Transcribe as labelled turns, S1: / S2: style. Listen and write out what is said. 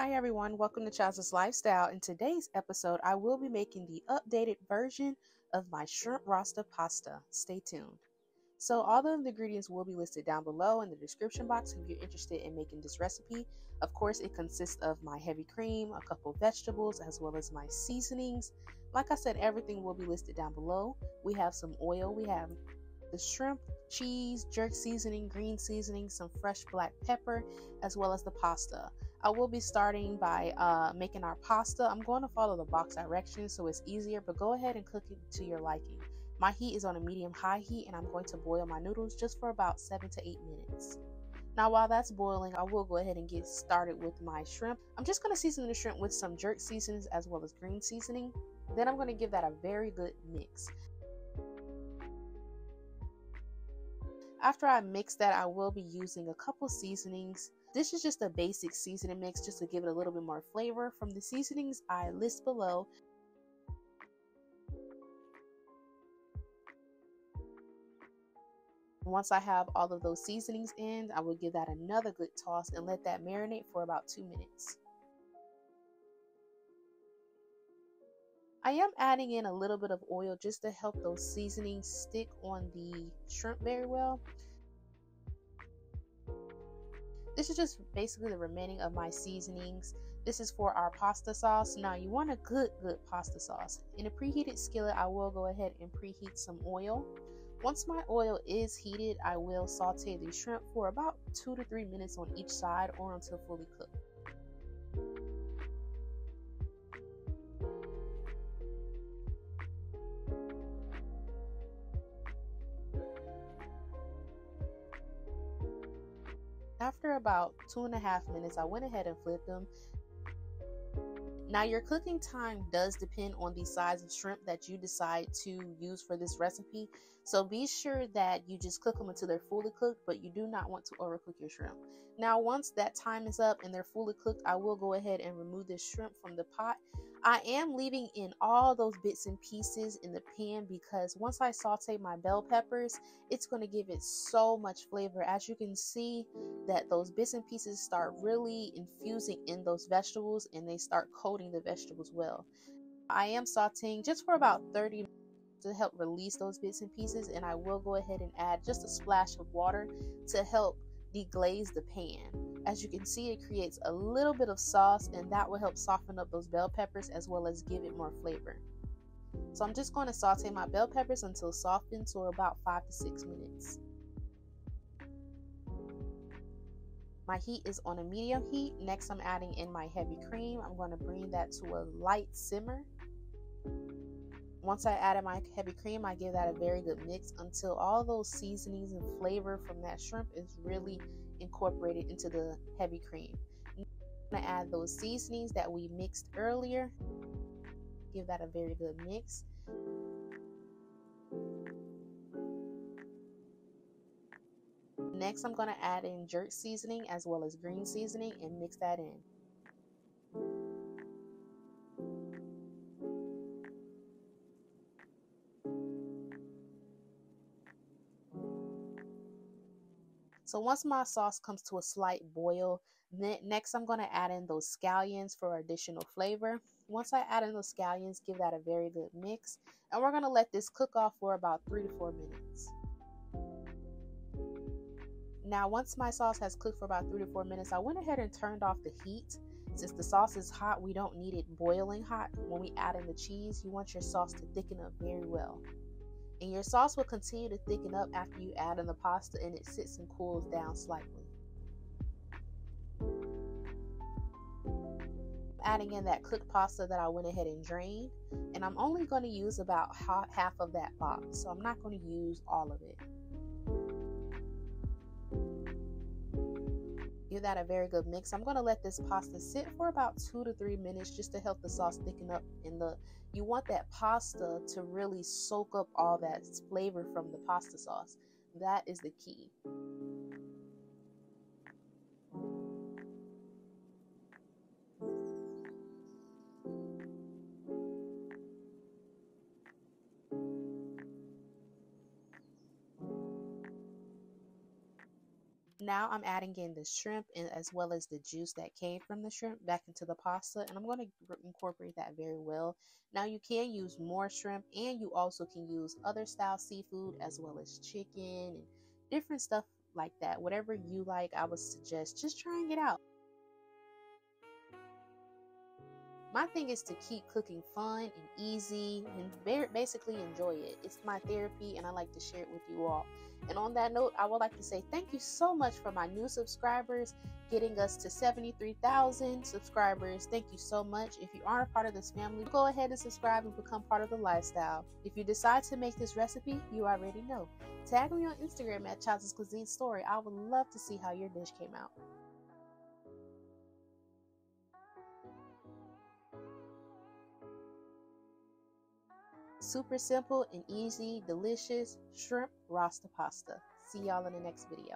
S1: Hi everyone, welcome to Chaz's Lifestyle. In today's episode, I will be making the updated version of my shrimp rasta pasta. Stay tuned. So all the ingredients will be listed down below in the description box if you're interested in making this recipe. Of course, it consists of my heavy cream, a couple of vegetables, as well as my seasonings. Like I said, everything will be listed down below. We have some oil, we have the shrimp, cheese, jerk seasoning, green seasoning, some fresh black pepper, as well as the pasta. I will be starting by making our pasta. I'm going to follow the box directions so it's easier, but go ahead and cook it to your liking. My heat is on a medium-high heat, and I'm going to boil my noodles just for about 7 to 8 minutes. Now, while that's boiling, I will go ahead and get started with my shrimp. I'm just going to season the shrimp with some jerk seasonings as well as green seasoning. Then I'm going to give that a very good mix. After I mix that, I will be using a couple seasonings. This is just a basic seasoning mix just to give it a little bit more flavor. From the seasonings I list below, once I have all of those seasonings in, I will give that another good toss and let that marinate for about 2 minutes. I am adding in a little bit of oil just to help those seasonings stick on the shrimp very well. This is just basically the remaining of my seasonings. This is for our pasta sauce. Now you want a good pasta sauce. In a preheated skillet, I will go ahead and preheat some oil. Once my oil is heated, I will saute the shrimp for about 2 to 3 minutes on each side or until fully cooked. After about 2.5 minutes, I went ahead and flipped them. Now your cooking time does depend on the size of shrimp that you decide to use for this recipe. So be sure that you just cook them until they're fully cooked, but you do not want to overcook your shrimp. Now once that time is up and they're fully cooked, I will go ahead and remove this shrimp from the pot. I am leaving in all those bits and pieces in the pan because once I saute my bell peppers, it's going to give it so much flavor. As you can see, that those bits and pieces start really infusing in those vegetables and they start coating the vegetables well. I am sauteing just for about 30 minutes to help release those bits and pieces, and I will go ahead and add just a splash of water to help deglaze the pan. As you can see, it creates a little bit of sauce, and that will help soften up those bell peppers as well as give it more flavor. So I'm just going to saute my bell peppers until softened, so about 5 to 6 minutes. My heat is on a medium heat. Next, I'm adding in my heavy cream. I'm going to bring that to a light simmer. Once I added my heavy cream, I give that a very good mix until all those seasonings and flavor from that shrimp is really incorporated into the heavy cream. I'm going to add those seasonings that we mixed earlier. Give that a very good mix. Next, I'm going to add in jerk seasoning as well as green seasoning and mix that in. So once my sauce comes to a slight boil, next I'm going to add in those scallions for additional flavor. Once I add in those scallions, give that a very good mix. And we're going to let this cook off for about 3 to 4 minutes. Now, once my sauce has cooked for about 3 to 4 minutes, I went ahead and turned off the heat. Since the sauce is hot, we don't need it boiling hot. When we add in the cheese, you want your sauce to thicken up very well. And your sauce will continue to thicken up after you add in the pasta and it sits and cools down slightly. Adding in that cooked pasta that I went ahead and drained, and I'm only going to use about half of that box, so I'm not going to use all of it. Give that a very good mix. I'm going to let this pasta sit for about 2 to 3 minutes just to help the sauce thicken up. You want that pasta to really soak up all that flavor from the pasta sauce. That is the key. Now I'm adding in the shrimp and as well as the juice that came from the shrimp back into the pasta, and I'm going to incorporate that very well. Now you can use more shrimp, and you also can use other style seafood as well as chicken and different stuff like that. Whatever you like, I would suggest just trying it out. My thing is to keep cooking fun and easy and basically enjoy it. It's my therapy and I like to share it with you all. And on that note, I would like to say thank you so much for my new subscribers, getting us to 73,000 subscribers. Thank you so much. If you aren't a part of this family, go ahead and subscribe and become part of the lifestyle. If you decide to make this recipe, you already know. Tag me on Instagram at Chaz's Cuisine Story. I would love to see how your dish came out. Super simple and easy, delicious shrimp rasta pasta. See y'all in the next video.